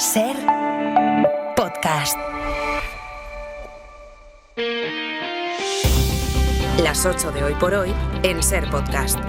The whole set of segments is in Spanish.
Ser Podcast. Las 8 de hoy por hoy en Ser Podcast.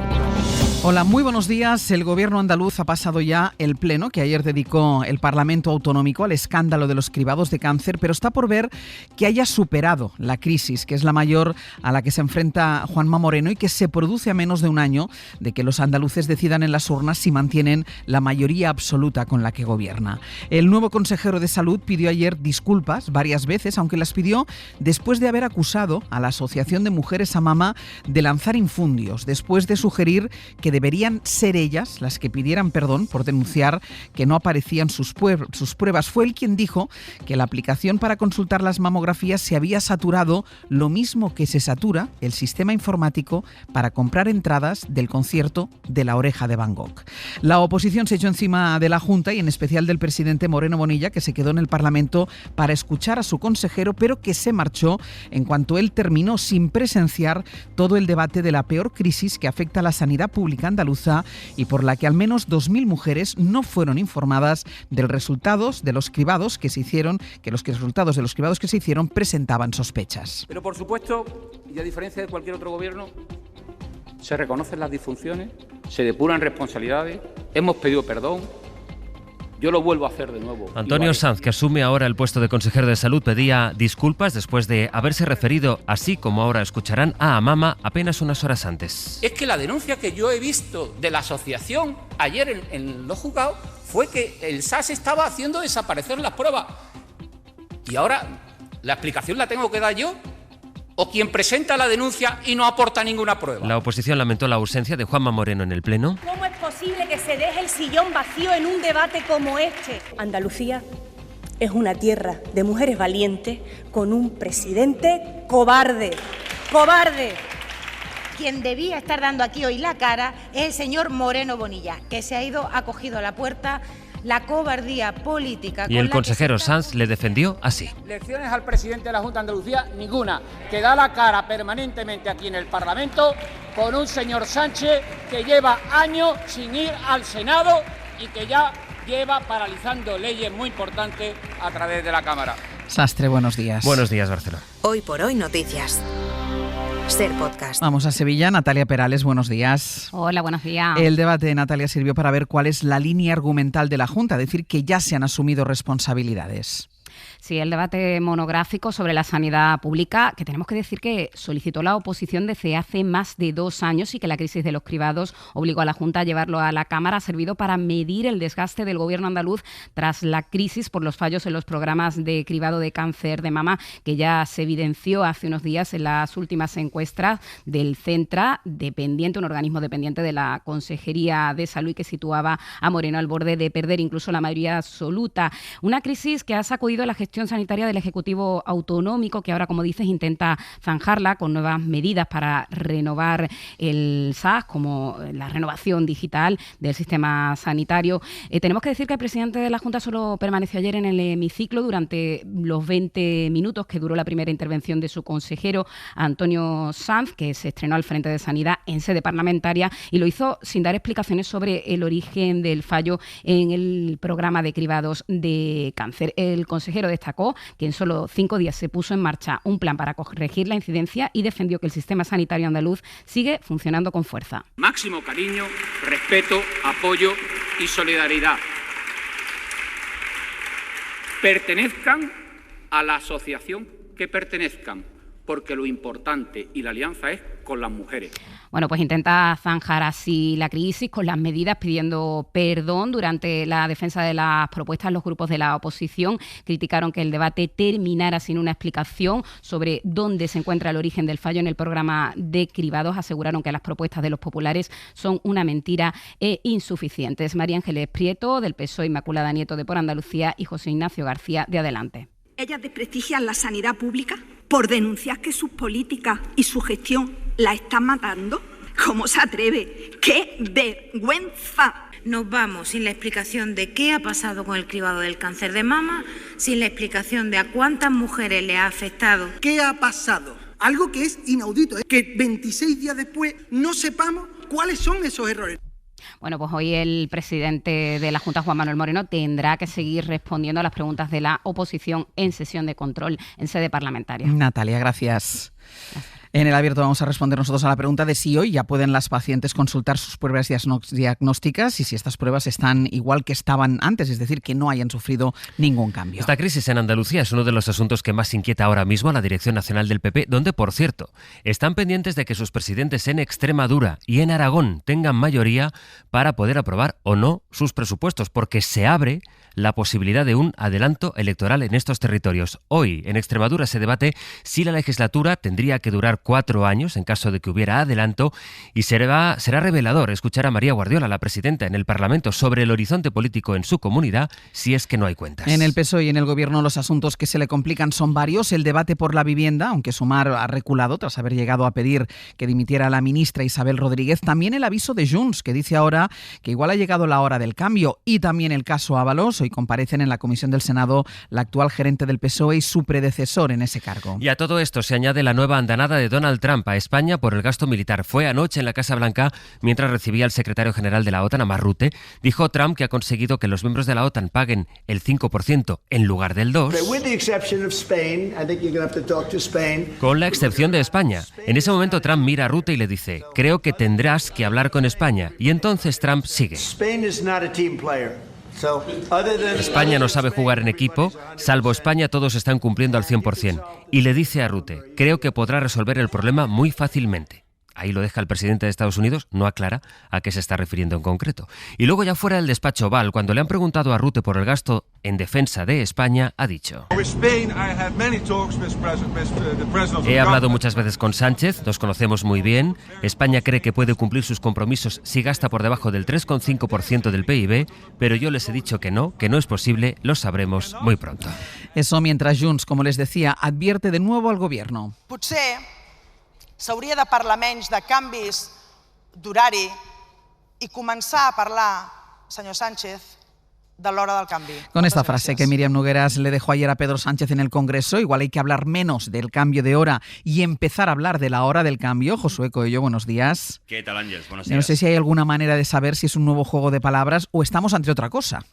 Hola, muy buenos días. El Gobierno andaluz ha pasado ya el pleno que ayer dedicó el Parlamento Autonómico al escándalo de los cribados de cáncer, pero está por ver que haya superado la crisis, que es la mayor a la que se enfrenta Juanma Moreno y que se produce a menos de un año de que los andaluces decidan en las urnas si mantienen la mayoría absoluta con la que gobierna. El nuevo consejero de Salud pidió ayer disculpas varias veces, aunque las pidió después de haber acusado a la Asociación de Mujeres Amama de lanzar infundios, después de sugerir que deberían ser ellas las que pidieran perdón por denunciar que no aparecían sus pruebas. Fue él quien dijo que la aplicación para consultar las mamografías se había saturado, lo mismo que se satura el sistema informático para comprar entradas del concierto de La Oreja de Van Gogh. La oposición se echó encima de la Junta y en especial del presidente Moreno Bonilla, que se quedó en el Parlamento para escuchar a su consejero, pero que se marchó en cuanto él terminó, sin presenciar todo el debate de la peor crisis que afecta a la sanidad pública andaluza y por la que al menos 2.000 mujeres no fueron informadas de los resultados de los cribados que se hicieron, presentaban sospechas. Pero por supuesto, y a diferencia de cualquier otro gobierno, se reconocen las disfunciones, se depuran responsabilidades, hemos pedido perdón. Yo lo vuelvo a hacer de nuevo. Antonio Sanz, que asume ahora el puesto de consejero de Salud, pedía disculpas después de haberse referido, así como ahora escucharán, a Amama apenas unas horas antes. Es que la denuncia que yo he visto de la asociación ayer en los juzgados fue que el SAS estaba haciendo desaparecer las pruebas. Y ahora, ¿la explicación la tengo que dar yo? ¿O quien presenta la denuncia y no aporta ninguna prueba? La oposición lamentó la ausencia de Juanma Moreno en el Pleno. ¿Cómo es posible que se deje el sillón vacío en un debate como este? Andalucía es una tierra de mujeres valientes con un presidente cobarde. ¡Cobarde! Quien debía estar dando aquí hoy la cara es el señor Moreno Bonilla, que se ha ido acogido a la puerta. La cobardía política. Y el consejero Sanz le defendió así. Lecciones al presidente de la Junta de Andalucía, ninguna. Que da la cara permanentemente aquí en el Parlamento con un señor Sánchez que lleva años sin ir al Senado y que ya lleva paralizando leyes muy importantes a través de la Cámara. Sastre, buenos días. Buenos días, Barcelona. Hoy por hoy noticias. Ser Podcast. Vamos a Sevilla. Natalia Perales, buenos días. Hola, buenos días. El debate de Natalia sirvió para ver cuál es la línea argumental de la Junta, decir que ya se han asumido responsabilidades. Sí, el debate monográfico sobre la sanidad pública, que tenemos que decir que solicitó la oposición desde hace más de 2 años y que la crisis de los cribados obligó a la Junta a llevarlo a la Cámara, ha servido para medir el desgaste del gobierno andaluz tras la crisis por los fallos en los programas de cribado de cáncer de mama, que ya se evidenció hace unos días en las últimas encuestas del Centra, dependiente, un organismo dependiente de la Consejería de Salud y que situaba a Moreno al borde de perder incluso la mayoría absoluta. Una crisis que ha sacudido la gestión sanitaria del Ejecutivo Autonómico, que ahora, como dices, intenta zanjarla con nuevas medidas para renovar el SAS, como la renovación digital del sistema sanitario. Tenemos que decir que el presidente de la Junta solo permaneció ayer en el hemiciclo durante los 20 minutos que duró la primera intervención de su consejero, Antonio Sanz, que se estrenó al frente de Sanidad en sede parlamentaria y lo hizo sin dar explicaciones sobre el origen del fallo en el programa de cribados de cáncer. El consejero destacó que en solo 5 días se puso en marcha un plan para corregir la incidencia y defendió que el sistema sanitario andaluz sigue funcionando con fuerza. Máximo cariño, respeto, apoyo y solidaridad. Pertenezcan a la asociación que pertenezcan, porque lo importante y la alianza es con las mujeres. Bueno, pues intenta zanjar así la crisis con las medidas, pidiendo perdón. Durante la defensa de las propuestas, los grupos de la oposición criticaron que el debate terminara sin una explicación sobre dónde se encuentra el origen del fallo en el programa de cribados. Aseguraron que las propuestas de los populares son una mentira e insuficientes. María Ángeles Prieto, del PSOE, Inmaculada Nieto, de Por Andalucía, y José Ignacio García, de Adelante. Ellas desprestigian la sanidad pública por denunciar que sus políticas y su gestión la están matando. ¿Cómo se atreve? ¡Qué vergüenza! Nos vamos sin la explicación de qué ha pasado con el cribado del cáncer de mama, sin la explicación de a cuántas mujeres le ha afectado. ¿Qué ha pasado? Algo que es inaudito, que 26 días después no sepamos cuáles son esos errores. Bueno, pues hoy el presidente de la Junta, Juan Manuel Moreno, tendrá que seguir respondiendo a las preguntas de la oposición en sesión de control en sede parlamentaria. Natalia, gracias. En El Abierto vamos a responder nosotros a la pregunta de si hoy ya pueden las pacientes consultar sus pruebas diagnósticas y si estas pruebas están igual que estaban antes, es decir, que no hayan sufrido ningún cambio. Esta crisis en Andalucía es uno de los asuntos que más inquieta ahora mismo a la Dirección Nacional del PP, donde, por cierto, están pendientes de que sus presidentes en Extremadura y en Aragón tengan mayoría para poder aprobar o no sus presupuestos, porque se abre la posibilidad de un adelanto electoral en estos territorios. Hoy, en Extremadura, se debate si la legislatura tendría que durar 4 años en caso de que hubiera adelanto, y será revelador escuchar a María Guardiola, la presidenta, en el Parlamento sobre el horizonte político en su comunidad si es que no hay cuentas. En el PSOE y en el Gobierno los asuntos que se le complican son varios. El debate por la vivienda, aunque Sumar ha reculado tras haber llegado a pedir que dimitiera la ministra Isabel Rodríguez. También el aviso de Junts, que dice ahora que igual ha llegado la hora del cambio. Y también el caso Ábalos. Hoy comparecen en la Comisión del Senado la actual gerente del PSOE y su predecesor en ese cargo. Y a todo esto se añade la nueva andanada de Donald Trump a España por el gasto militar. Fue anoche en la Casa Blanca mientras recibía al secretario general de la OTAN, a Mark Rutte. Dijo Trump que ha conseguido que los miembros de la OTAN paguen el 5% en lugar del 2%. Con la excepción de España. En ese momento Trump mira a Rutte y le dice: creo que tendrás que hablar con España. Y entonces Trump sigue: España no sabe jugar en equipo, salvo España todos están cumpliendo al 100%. Y le dice a Rutte: creo que podrá resolver el problema muy fácilmente. Ahí lo deja el presidente de Estados Unidos, no aclara a qué se está refiriendo en concreto. Y luego, ya fuera del despacho Oval, cuando le han preguntado a Rutte por el gasto en defensa de España, ha dicho: he hablado muchas veces con Sánchez, nos conocemos muy bien. España cree que puede cumplir sus compromisos si gasta por debajo del 3,5% del PIB, pero yo les he dicho que no es posible, lo sabremos muy pronto. Eso mientras Junts, como les decía, advierte de nuevo al Gobierno. S'hauria de parlar menys de canvis d'horari i començar a parlar, senyor Sánchez, de l'hora del canvi. Con esta frase que Míriam Nogueras le dejó ayer a Pedro Sánchez en el Congreso, igual hay que hablar menos del cambio de hora y empezar a hablar de la hora del cambio. Josué Coello, buenos días. ¿Qué tal, Ángeles? Buenos días. No sé si hay alguna manera de saber si es un nuevo juego de palabras o estamos ante otra cosa.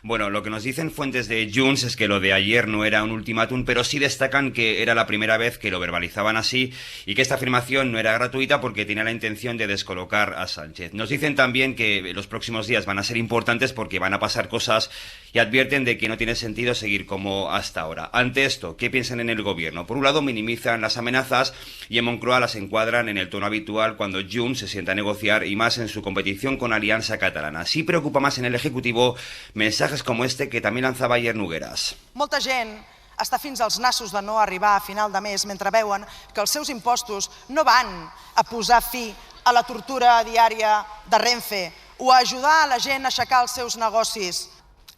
Bueno, lo que nos dicen fuentes de Junts es que lo de ayer no era un ultimátum, pero sí destacan que era la primera vez que lo verbalizaban así y que esta afirmación no era gratuita porque tenía la intención de descolocar a Sánchez. Nos dicen también que los próximos días van a ser importantes porque van a pasar cosas y advierten de que no tiene sentido seguir como hasta ahora. Ante esto, ¿qué piensan en el Gobierno? Por un lado, minimizan las amenazas y en Moncloa las encuadran en el tono habitual cuando Junts se sienta a negociar y más en su competición con Alianza Catalana. Sí preocupa más en el Ejecutivo mensajes como este que també lanzava ayer Nogueras. Molta gent està fins als nassos de no arribar a final de mes mentre veuen que els seus impostos no van a posar fi a la tortura diària de Renfe o a ajudar a la gent a aixecar els seus negocis,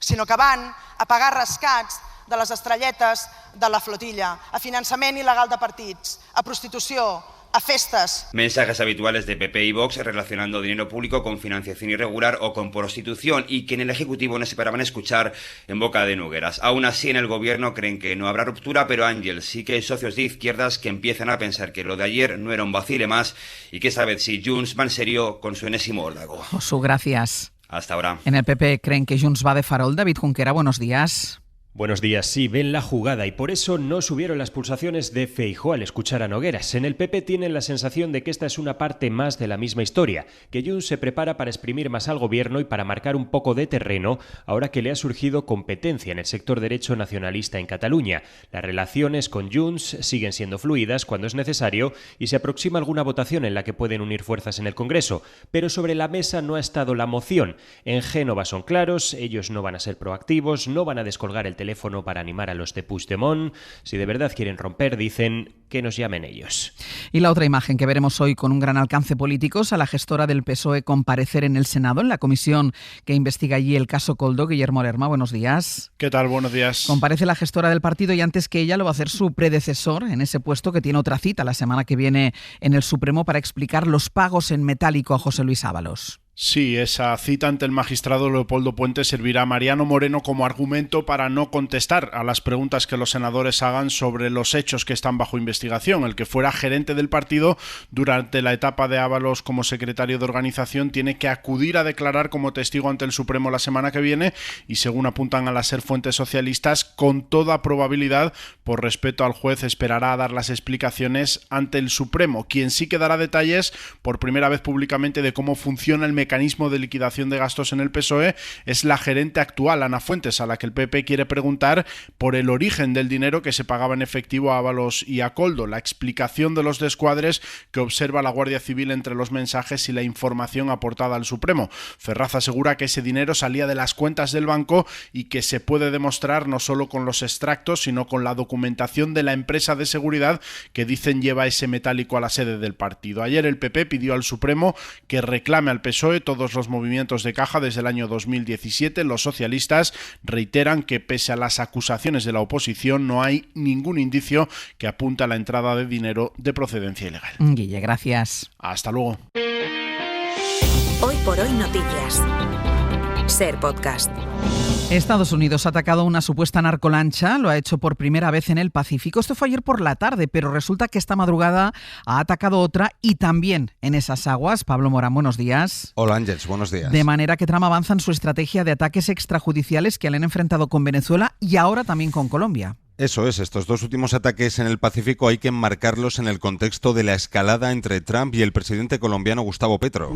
sinó que van a pagar rescats de les estrelletes de la flotilla, a finançament il·legal de partits, a prostitució, a festas. Mensajes habituales de PP y Vox relacionando dinero público con financiación irregular o con prostitución y que en el Ejecutivo no se esperaban escuchar en boca de Nogueras. Aún así, en el Gobierno creen que no habrá ruptura, pero Ángel, sí que hay socios de izquierdas que empiezan a pensar que lo de ayer no era un vacile más y que esta vez sí Junts va en serio con su enésimo órdago. Josu, gracias. Hasta ahora. En el PP creen que Junts va de farol. David Junquera, buenos días. Buenos días, sí, ven la jugada y por eso no subieron las pulsaciones de Feijóo al escuchar a Nogueras. En el PP tienen la sensación de que esta es una parte más de la misma historia, que Junts se prepara para exprimir más al gobierno y para marcar un poco de terreno ahora que le ha surgido competencia en el sector derecho nacionalista en Cataluña. Las relaciones con Junts siguen siendo fluidas cuando es necesario y se aproxima alguna votación en la que pueden unir fuerzas en el Congreso, pero sobre la mesa no ha estado la moción. En Génova son claros, ellos no van a ser proactivos, no van a descolgar el teléfono para animar a los de Puigdemont. Si de verdad quieren romper, dicen que nos llamen ellos. Y la otra imagen que veremos hoy con un gran alcance político es a la gestora del PSOE comparecer en el Senado, en la comisión que investiga allí el caso Koldo. Guillermo Lerma, buenos días. ¿Qué tal? Buenos días. Comparece la gestora del partido y antes que ella lo va a hacer su predecesor en ese puesto, que tiene otra cita la semana que viene en el Supremo para explicar los pagos en metálico a José Luis Ábalos. Sí, esa cita ante el magistrado Leopoldo Puente servirá a Mariano Moreno como argumento para no contestar a las preguntas que los senadores hagan sobre los hechos que están bajo investigación. El que fuera gerente del partido durante la etapa de Ábalos como secretario de organización tiene que acudir a declarar como testigo ante el Supremo la semana que viene y, según apuntan a las SER fuentes socialistas, con toda probabilidad, por respeto al juez, esperará a dar las explicaciones ante el Supremo. Quien sí que dará detalles por primera vez públicamente de cómo funciona el mecanismo de liquidación de gastos en el PSOE es la gerente actual, Ana Fuentes, a la que el PP quiere preguntar por el origen del dinero que se pagaba en efectivo a Ábalos y a Koldo, la explicación de los descuadres que observa la Guardia Civil entre los mensajes y la información aportada al Supremo. Ferraz asegura que ese dinero salía de las cuentas del banco y que se puede demostrar no solo con los extractos, sino con la documentación de la empresa de seguridad que dicen lleva ese metálico a la sede del partido. Ayer el PP pidió al Supremo que reclame al PSOE todos los movimientos de caja desde el año 2017. Los socialistas reiteran que pese a las acusaciones de la oposición no hay ningún indicio que apunte a la entrada de dinero de procedencia ilegal. Guille, gracias. Hasta luego. Hoy por hoy noticias. SER Podcast. Estados Unidos ha atacado una supuesta narcolancha, lo ha hecho por primera vez en el Pacífico. Esto fue ayer por la tarde, pero resulta que esta madrugada ha atacado otra y también en esas aguas. Pablo Morán, buenos días. Hola Ángels, buenos días. De manera que Trump avanza en su estrategia de ataques extrajudiciales que le han enfrentado con Venezuela y ahora también con Colombia. Eso es, estos dos últimos ataques en el Pacífico hay que enmarcarlos en el contexto de la escalada entre Trump y el presidente colombiano Gustavo Petro.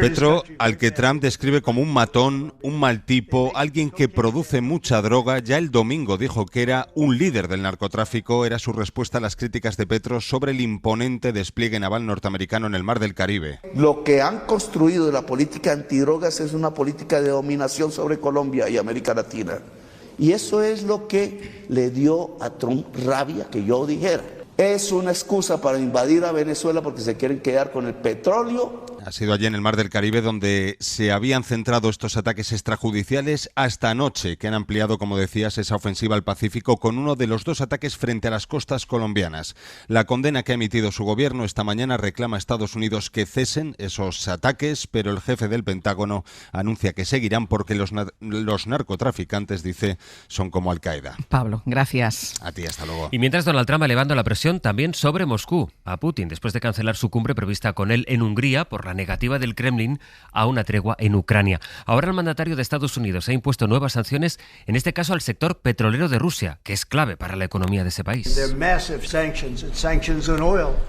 Petro, al que Trump describe como un matón, un mal tipo, alguien que produce mucha droga, ya el domingo dijo que era un líder del narcotráfico. Era su respuesta a las críticas de Petro sobre el imponente despliegue naval norteamericano en el Mar del Caribe. Lo que han construido de la política antidrogas es una política de dominación sobre Colombia y América Latina. Y eso es lo que le dio a Trump rabia que yo dijera. Es una excusa para invadir a Venezuela porque se quieren quedar con el petróleo. Ha sido allí en el Mar del Caribe donde se habían centrado estos ataques extrajudiciales hasta anoche, que han ampliado, como decías, esa ofensiva al Pacífico con uno de los dos ataques frente a las costas colombianas. La condena que ha emitido su gobierno esta mañana reclama a Estados Unidos que cesen esos ataques, pero el jefe del Pentágono anuncia que seguirán porque los narcotraficantes, dice, son como Al-Qaeda. Pablo, gracias. A ti, hasta luego. Y mientras Donald Trump elevando la presión también sobre Moscú a Putin, después de cancelar su cumbre prevista con él en Hungría por la negativa del Kremlin a una tregua en Ucrania. Ahora el mandatario de Estados Unidos ha impuesto nuevas sanciones, en este caso al sector petrolero de Rusia, que es clave para la economía de ese país.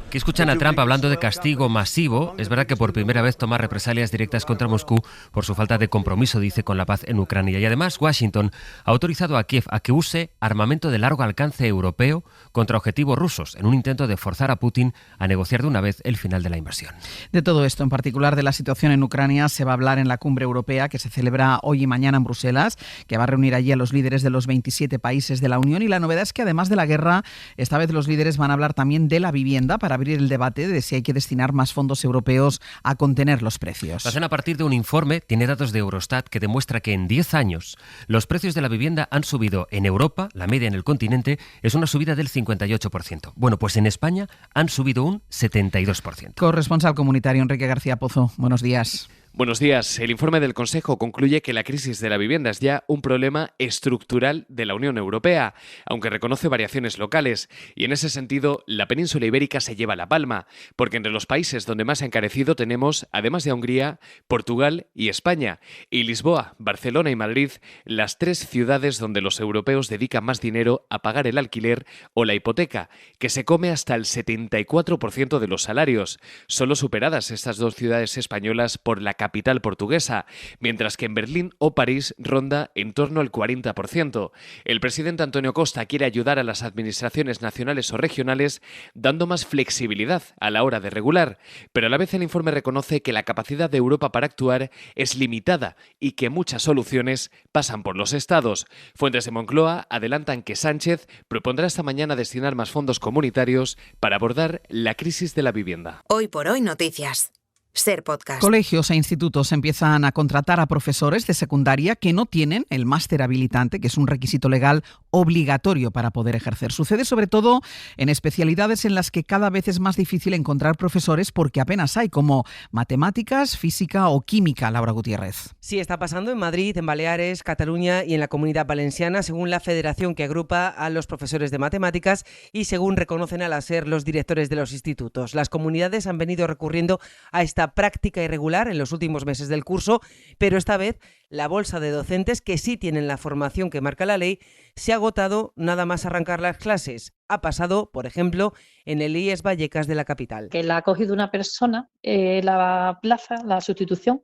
Aquí escuchan a Trump hablando de castigo masivo. Es verdad que por primera vez toma represalias directas contra Moscú por su falta de compromiso, dice, con la paz en Ucrania. Y además Washington ha autorizado a Kiev a que use armamento de largo alcance europeo contra objetivos rusos, en un intento de forzar a Putin a negociar de una vez el final de la invasión. De todo esto, en particular de la situación en Ucrania, se va a hablar en la cumbre europea que se celebra hoy y mañana en Bruselas, que va a reunir allí a los líderes de los 27 países de la Unión. Y la novedad es que además de la guerra, esta vez los líderes van a hablar también de la vivienda para abrir el debate de si hay que destinar más fondos europeos a contener los precios. Lo hacen a partir de un informe, tiene datos de Eurostat, que demuestra que en 10 años los precios de la vivienda han subido en Europa, la media en el continente es una subida del 58%. Bueno, pues en España han subido un 72%. Corresponsal comunitario Enrique García Pozo, buenos días. Buenos días. El informe del Consejo concluye que la crisis de la vivienda es ya un problema estructural de la Unión Europea, aunque reconoce variaciones locales. Y en ese sentido, la península ibérica se lleva la palma, porque entre los países donde más se ha encarecido tenemos, además de Hungría, Portugal y España. Y Lisboa, Barcelona y Madrid, las tres ciudades donde los europeos dedican más dinero a pagar el alquiler o la hipoteca, que se come hasta el 74% de los salarios. Solo superadas estas dos ciudades españolas por la capital portuguesa, mientras que en Berlín o París ronda en torno al 40%. El presidente Antonio Costa quiere ayudar a las administraciones nacionales o regionales dando más flexibilidad a la hora de regular, pero a la vez el informe reconoce que la capacidad de Europa para actuar es limitada y que muchas soluciones pasan por los estados. Fuentes de Moncloa adelantan que Sánchez propondrá esta mañana destinar más fondos comunitarios para abordar la crisis de la vivienda. Hoy por hoy noticias. Ser Podcast. Colegios e institutos empiezan a contratar a profesores de secundaria que no tienen el máster habilitante, que es un requisito legal obligatorio para poder ejercer. Sucede sobre todo en especialidades en las que cada vez es más difícil encontrar profesores porque apenas hay, como matemáticas, física o química. Laura Gutiérrez. Sí, está pasando en Madrid, en Baleares, Cataluña y en la Comunidad Valenciana, según la federación que agrupa a los profesores de matemáticas y según reconocen a la SER los directores de los institutos. Las comunidades han venido recurriendo a esta práctica irregular en los últimos meses del curso, pero esta vez la bolsa de docentes que sí tienen la formación que marca la ley se ha agotado nada más arrancar las clases. Ha pasado, por ejemplo, en el IES Vallecas de la capital. Que la ha cogido una persona, la plaza, la sustitución,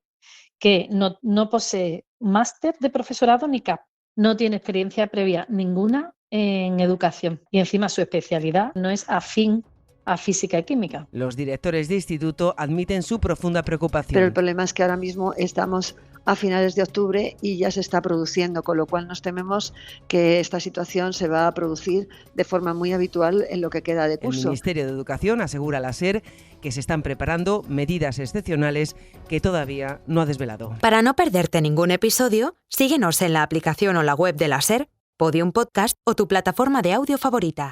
que no posee máster de profesorado ni CAP, no tiene experiencia previa ninguna en educación y encima su especialidad no es afín a física y química. Los directores de instituto admiten su profunda preocupación. Pero el problema es que ahora mismo estamos a finales de octubre y ya se está produciendo, con lo cual nos tememos que esta situación se va a producir de forma muy habitual en lo que queda de curso. El Ministerio de Educación asegura a la SER que se están preparando medidas excepcionales que todavía no ha desvelado. Para no perderte ningún episodio, síguenos en la aplicación o la web de la SER, Podium Podcast o tu plataforma de audio favorita.